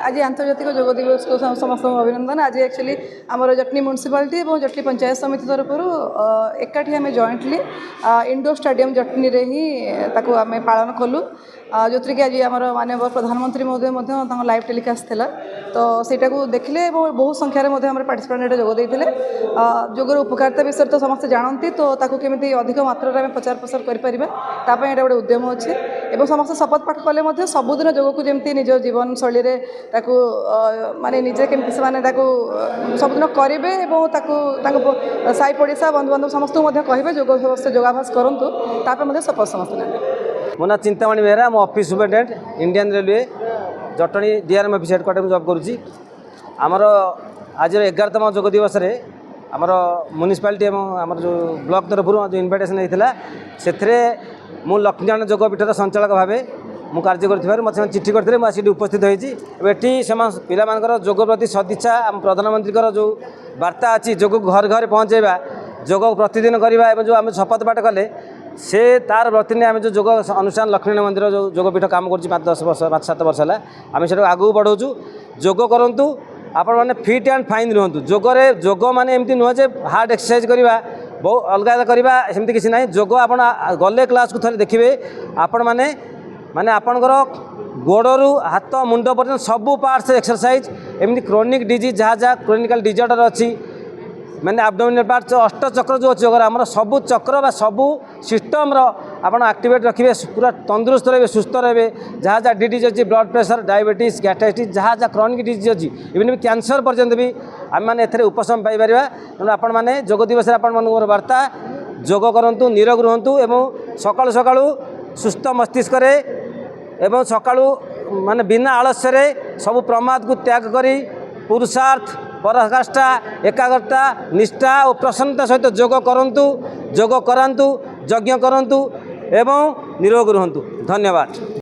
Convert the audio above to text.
आज आंतर्जातिक योग दिवस को समस्त अभिनंदन। आज एक्चुअली आमर जटनी म्युनिसिपालिटी और जटनी पंचायत समिति तरफ एकाठी आम जॉइंटली इंडोर स्टेडियम जटनी रे ही ताको आम पालन कलु जो कि आज आम माननीय प्रधानमंत्री महोदय लाइव टेलीकास्ट था तो सेटा को देखिले बहुत संख्यार पार्टिसिपेंट जोगदे जोगर उपकारिता विषय तो समस्ते जानती तो केमी अधिक मात्रा में प्रचार प्रसार करें गोटे उद्यम अच्छे और समस्त शपथ पाठ कले सबुदिन जोग को जमी निज जीवन शैली माने निजे केमती से सबुदिन करेंगे और साई पड़ोसा बंधुबांधव समस्त कहे योगाभ्यास करूँ तापर शपथ समस्त ना। मो ना चिंतामणि बेहरा मो office superintendent Indian railway Jatni DRM office headquarter में जॉब करुँची। आमर आज 11तम योग दिवस आमर म्युनिसिपालिटी आमर जो ब्लॉक तरफ जो इनविटेशन होता से मु लक्ष्मीनारायण योगपीठर संचालक भाव मु कार्य कर मत चिठी करते मुझे उपस्थित होती पिलामानकर योग प्रति सदिच्छा आम प्रधानमंत्री जो वार्ता अच्छी योग घर घर पहुँचेबा योग प्रतिदिन करवा जो आम शपथ पाठ कले से तार प्रतिदिन आम जो योग अनुष्ठान लक्ष्मीनारायण मंदिर जो योगपीठ काम कर 5-10 वर्ष 5-7 वर्ष है आम से आगू बढ़ाऊँ योग करूँ आपण मैंने फिट एंड फाइन रुहतु योग माने एमती नुह जे हार्ड एक्सरसाइज करवा बहुत अलग करवा सेमती किसी ना योग आप गले क्लास को थे देखिए आपण मैंने माने आपणकर गोड़ू हाथ मुंड पर्यटन सबू पार्ट्स एक्सरसाइज एमती क्रोनिक डिजीज जहाँ जहाँ क्रोनिकल डिजॉर्डर अच्छी मैंने एब्डोमिनल पार्ट अष्ट चक्र जो अच्छे आम सबू चक्र बा सबू सिस्टम आपण एक्टिवेट रखिए पूरा तंदुरुस्त रहे सुस्थ रहे जहाँ जहाँ डिजीज अच्छी ब्लड प्रेशर डायबिटीज गैस्ट्राइटिस जहाँ जहाँ क्रोनिक डिजीज अच्छी इवन भी कैंसर पर्यंत भी आम मैंने एथे उपशम पाई तेणु आपण मैंने योग दिवस मोर वार्ता योग करूँ निरोग रुहतु एवं सकाळु सकाळु सुस्थ मस्तिष्क एवं सकाळु माने बिना आलस्य सब प्रमाद को त्याग करी पुरुषार्थ पराकाष्ठा एकाग्रता निष्ठा और प्रसन्नता सहित योग करंतु योग करांतु यज्ञ करंतु एवं निरोग रुहतु। धन्यवाद।